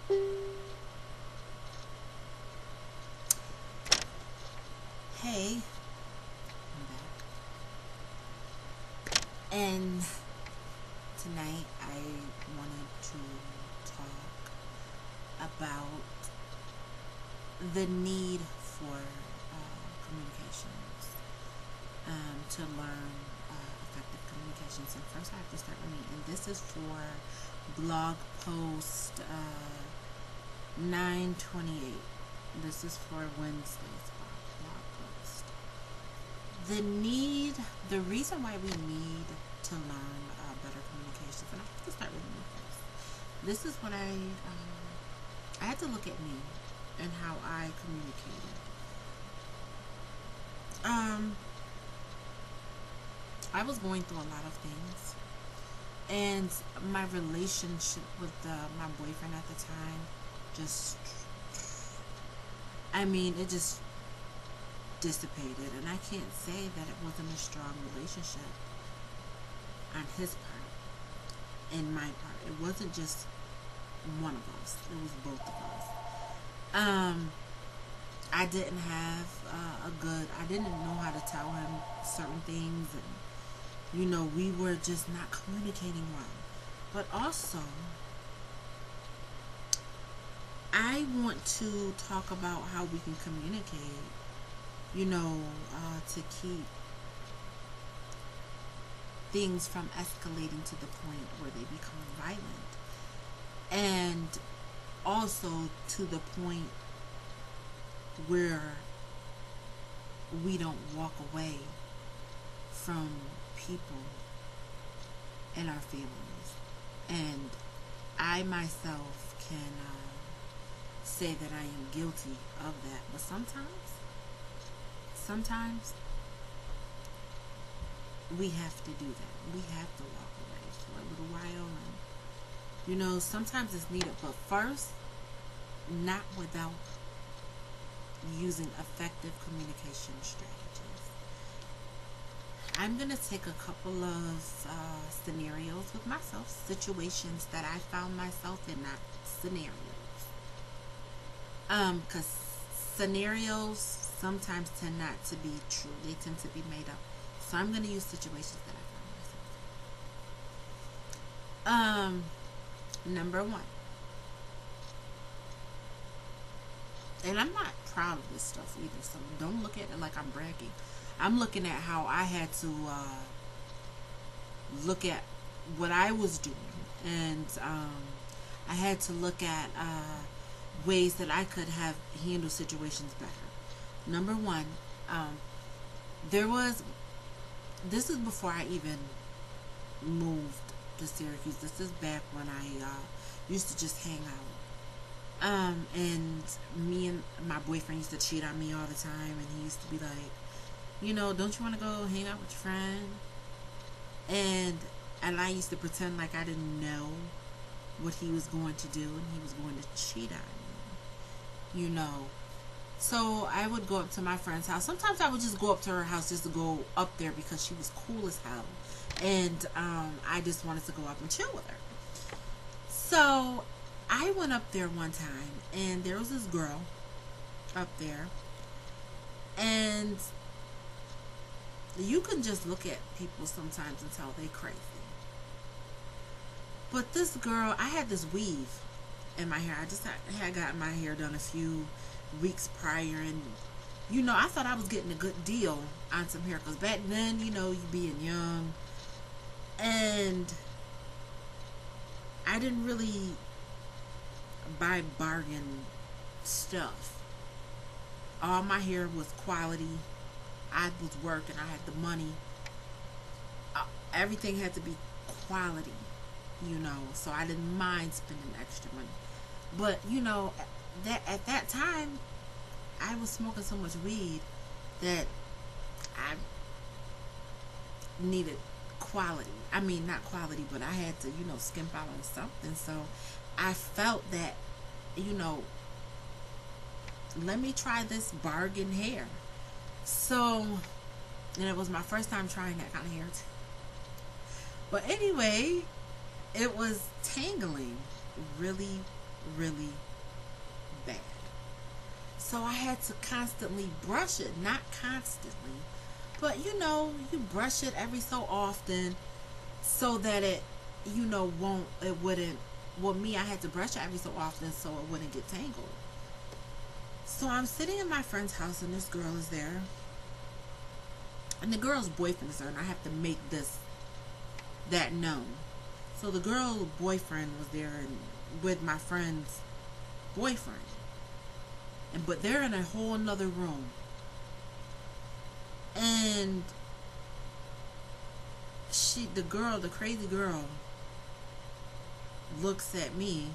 Hey, I'm back. And tonight I wanted to talk about the need for communications, to learn effective communications. And first, I have to start with me. And this is for blog post 928. This is for Wednesday's blog post. The reason why we need to learn better communications, and I have to start with me first. This is what I had to look at me and how I communicated. Um, I was going through a lot of things, and my relationship with my boyfriend at the time just, it just dissipated, and I can't say that it wasn't a strong relationship on his part and my part. It wasn't just one of us; it was both of us. I didn't have I didn't know how to tell him certain things, and we were just not communicating well. But also, I want to talk about how we can communicate, to keep things from escalating to the point where they become violent. And also to the point where we don't walk away from people in our families. And I myself can say that I am guilty of that. But sometimes we have to do that. We have to walk away for a little while, and sometimes it's needed. But first, not without using effective communication strategies. I'm going to take a couple of scenarios with myself, situations that I found myself in, not scenarios. Because scenarios sometimes tend not to be true, they tend to be made up. So I'm going to use situations that I found myself. Number one, and I'm not proud of this stuff either, so don't look at it like I'm bragging. I'm looking at how I had to look at what I was doing, and I had to look at ways that I could have handled situations better. Number one, there was, this is before I even moved to Syracuse. This is back when I used to just hang out. And me and my boyfriend used to cheat on me all the time, and he used to be like, don't you want to go hang out with your friend? And I used to pretend like I didn't know what he was going to do, and he was going to cheat on me. So I would go up to my friend's house. Sometimes I would just go up to her house just to go up there because she was cool as hell, and I just wanted to go up and chill with her. So I went up there one time, and there was this girl up there, and you can just look at people sometimes and tell they crazy. But this girl, I had this weave in my hair. I just had gotten my hair done a few weeks prior, and I thought I was getting a good deal on some hair, because back then, you being young, and I didn't really buy bargain stuff. All my hair was quality. I was working, I had the money. Everything had to be quality, so I didn't mind spending extra money. But that at that time, I was smoking so much weed that I needed quality. I mean, not quality, but I had to, skimp out on something. So I felt that, let me try this bargain hair. So, and it was my first time trying that kind of hair too. But anyway, it was tangling really really bad. So I had to constantly brush it, not constantly, but you brush it every so often so that it, it wouldn't, well, me, I had to brush it every so often so it wouldn't get tangled. So I'm sitting in my friend's house and this girl is there. And the girl's boyfriend is there, and I have to make that known. So the girl's boyfriend was there and with my friend's boyfriend. But they're in a whole nother room. And the crazy girl looks at me.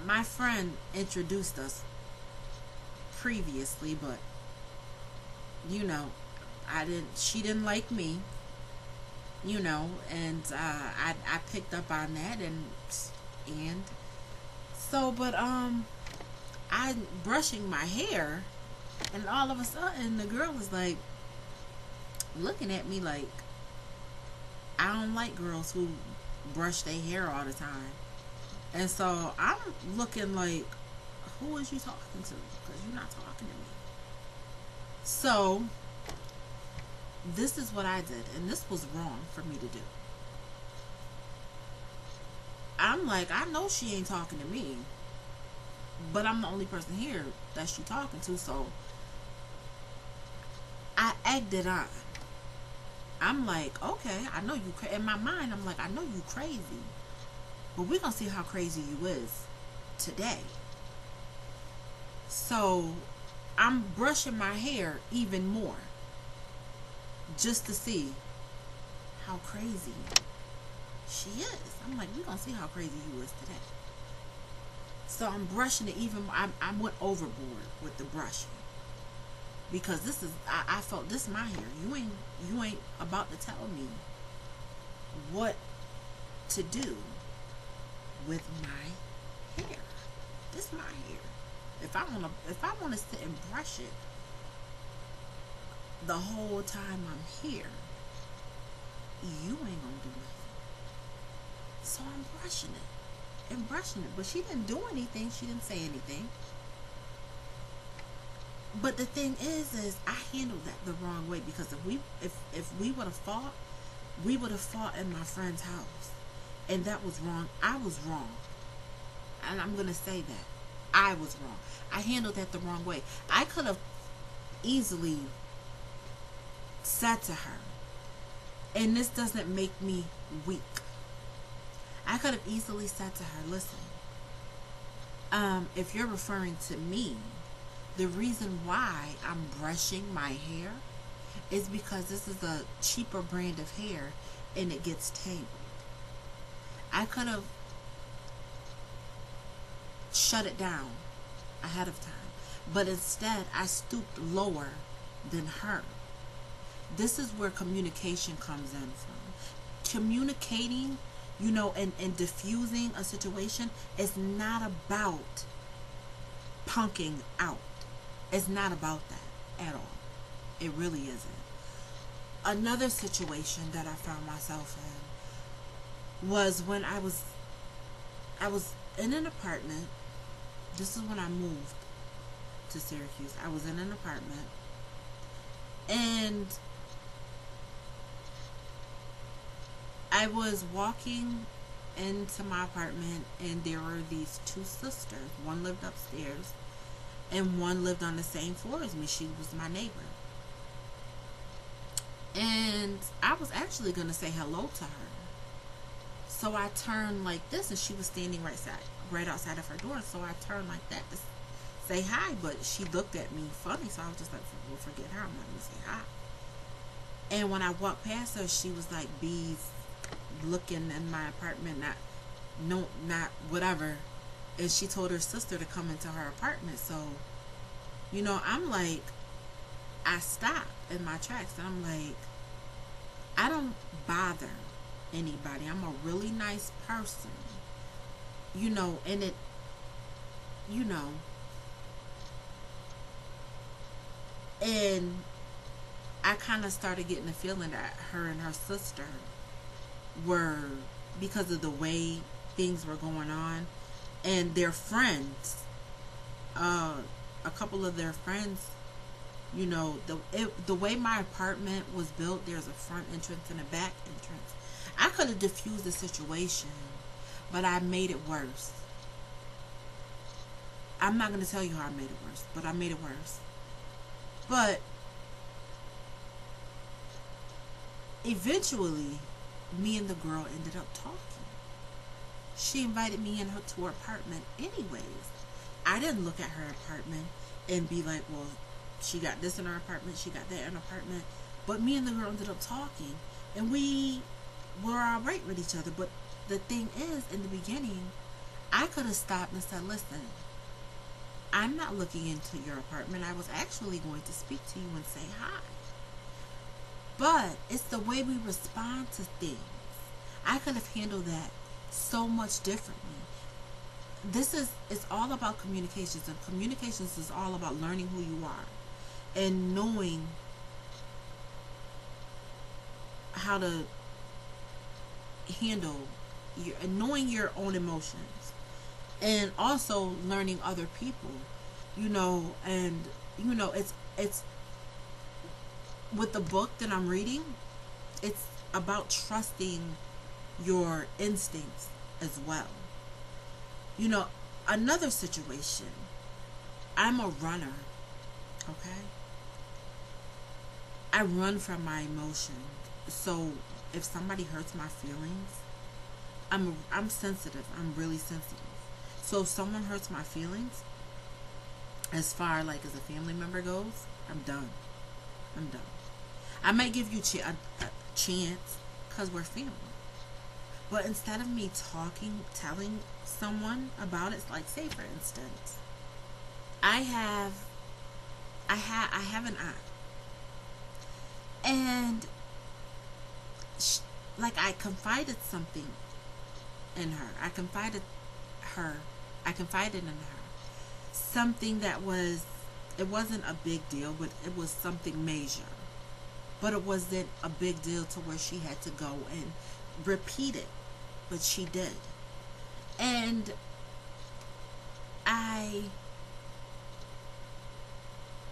My friend introduced us previously, but she didn't like me, and I picked up on that, and so, but I'm brushing my hair, and all of a sudden the girl was like looking at me like, I don't like girls who brush their hair all the time. And so I'm looking like, who is you talking to? Because you're not talking to me. So this is what I did, and this was wrong for me to do. I'm like, I know she ain't talking to me, but I'm the only person here that she talking to, so I egged it on. I'm like, okay, I know you in my mind, I'm like, I know you crazy, but we're gonna see how crazy you is today. So I'm brushing my hair even more just to see how crazy she is. I'm like, we're gonna see how crazy you is today. So I'm brushing it even more. I went overboard with the brushing, because I felt this is my hair. You ain't about to tell me what to do with my hair. This is my hair. If I wanna sit and brush it the whole time I'm here, you ain't gonna do nothing. So I'm brushing it. But she didn't do anything. She didn't say anything. But the thing is I handled that the wrong way, because if we would have fought, we would have fought in my friend's house. And that was wrong. I was wrong. And I'm gonna say that. I was wrong. I handled that the wrong way. I could have easily said to her, and this doesn't make me weak, I could have easily said to her, listen, if you're referring to me, the reason why I'm brushing my hair is because this is a cheaper brand of hair and it gets tangled. I could have shut it down ahead of time, but instead I stooped lower than her. This is where communication comes in from. Communicating, and diffusing a situation is not about punking out. It's not about that at all. It really isn't. Another situation that I found myself in was when I was in an apartment. This is when I moved to Syracuse. I was in an apartment, and I was walking into my apartment, and there were these two sisters. One lived upstairs and one lived on the same floor as me. She was my neighbor. And I was actually going to say hello to her. So I turned like this, and she was standing right outside of her door. So I turned like that to say hi, but she looked at me funny, so I was just like, well, forget her, I'm not going to say hi. And when I walked past her, she was like bees looking in my apartment, not whatever. And she told her sister to come into her apartment. So, I'm like, I stopped in my tracks, and I'm like, I don't bother anybody. I'm a really nice person, and it, and I kind of started getting the feeling that her and her sister were, because of the way things were going on, and their friends, uh, a couple of their friends, you know, the way my apartment was built, there's a front entrance and a back entrance. I could have diffused the situation, but I made it worse. I'm not going to tell you how I made it worse, but I made it worse. But eventually, me and the girl ended up talking. She invited me in her to her apartment anyways. I didn't look at her apartment and be like, well, she got this in her apartment, she got that in her apartment. But me and the girl ended up talking, and we were alright with each other. But the thing is, in the beginning, I could have stopped and said, listen, I'm not looking into your apartment. I was actually going to speak to you and say hi. But it's the way we respond to things. I could have handled that so much differently. It's all about communications, and communications is all about learning who you are and knowing how to handle knowing your own emotions, and also learning other people, and it's with the book that I'm reading, it's about trusting your instincts as well. Another situation, I'm a runner, okay? I run from my emotions. So if somebody hurts my feelings, I'm sensitive. I'm really sensitive. So if someone hurts my feelings, as far like as a family member goes, I'm done. I'm done. I might give you a chance because we're family. But instead of me telling someone about it, like say for instance, I have an aunt, and I confided something in her. I confided in her something that it wasn't a big deal, but it was something major. But it wasn't a big deal to where she had to go and repeat it, but she did. And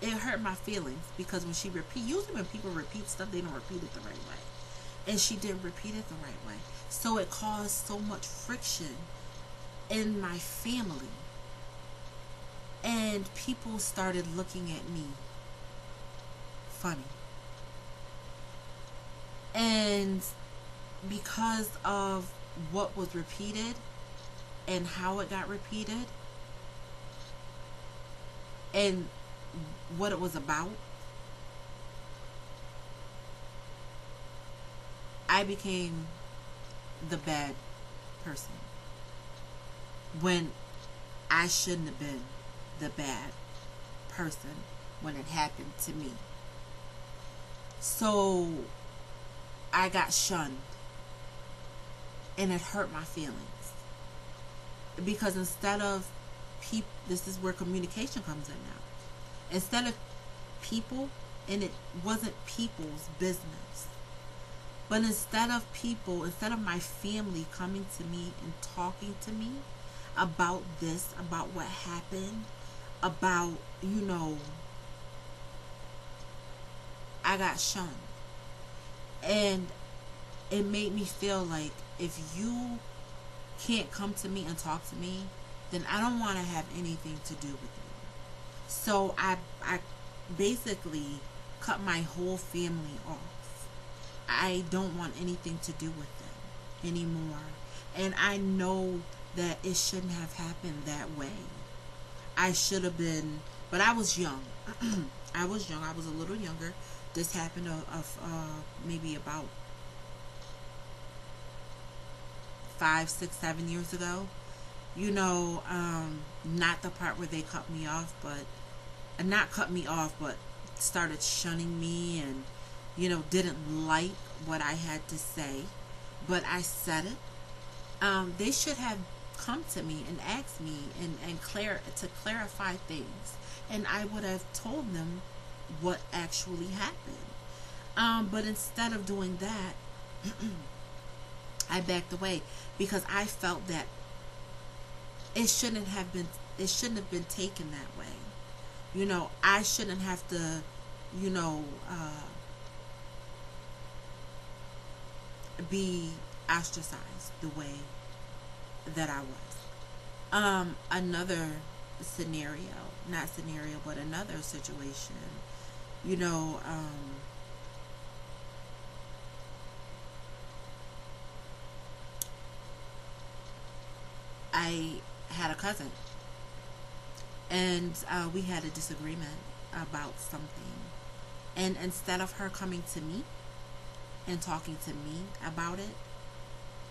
it hurt my feelings because when usually when people repeat stuff, they don't repeat it the right way. And she didn't repeat it the right way. So it caused so much friction in my family. And people started looking at me funny. And because of what was repeated and how it got repeated and what it was about, I became the bad person when I shouldn't have been the bad person when it happened to me. So I got shunned, and it hurt my feelings because instead of this is where communication comes in now. Instead of people, and it wasn't people's business, but instead of my family coming to me and talking to me about this, about what happened, about, I got shunned. And it made me feel like if you can't come to me and talk to me, then I don't want to have anything to do with you. So I basically cut my whole family off. I don't want anything to do with them anymore. And I know that it shouldn't have happened that way. I should have been, but I was young. I was young. I was a little younger. This happened maybe about 5, 6, 7 years ago. Not the part where they cut me off, but not cut me off, but started shunning me and, didn't like what I had to say, but I said it. They should have come to me and asked me to clarify things, and I would have told them what actually happened. But instead of doing that, I backed away because I felt that it shouldn't have been it shouldn't have been taken that way. I shouldn't have to, you know, be ostracized the way that I was. Another scenario, not scenario, but another situation, you know, I had a cousin, and we had a disagreement about something. And instead of her coming to me and talking to me about it,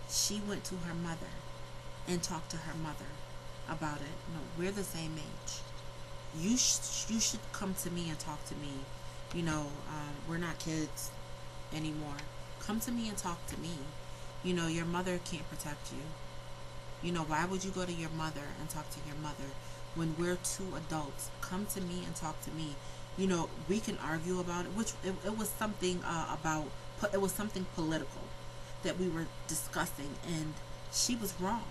she went to her mother and talked to her mother about it. No, we're the same age. You should come to me and talk to me. We're not kids anymore. Come to me and talk to me. Your mother can't protect you. Why would you go to your mother and talk to your mother when we're two adults? Come to me and talk to me. We can argue about it, which it was something it was something political that we were discussing, and she was wrong.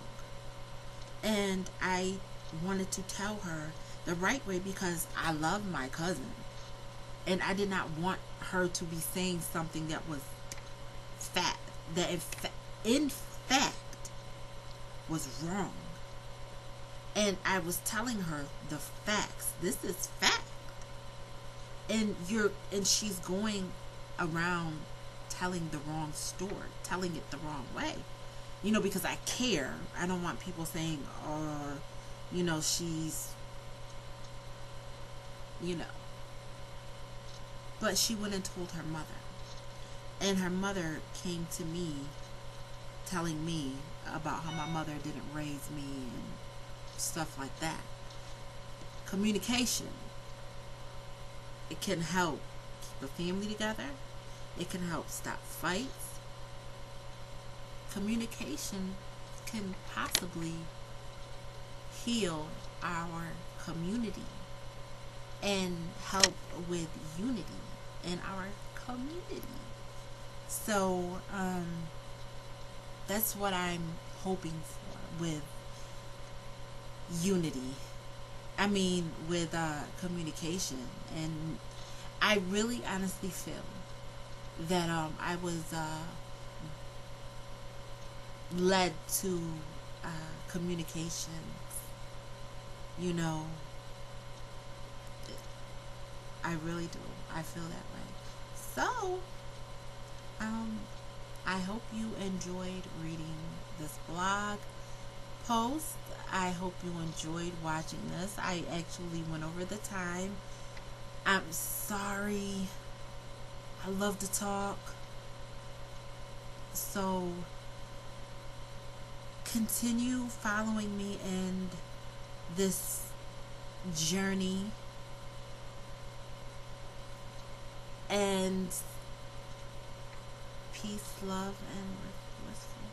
And I wanted to tell her the right way because I love my cousin, and I did not want her to be saying something that was fat that in fact was wrong. And I was telling her the facts. This is fact. And she's going around telling the wrong story, telling it the wrong way. Because I care. I don't want people saying, oh, she's, But she went and told her mother. And her mother came to me telling me about how my mother didn't raise me and stuff like that. Communication. It can help keep a family together. It can help stop fights. Communication can possibly heal our community and help with unity in our community. So that's what I'm hoping for with unity. I mean, with communication. And I really honestly feel that I was led to communications. I really do. I feel that way. So, I hope you enjoyed reading this blog post. I hope you enjoyed watching this. I actually went over the time. I'm sorry. I love to talk. So, continue following me in this journey. And peace, love, and blissful.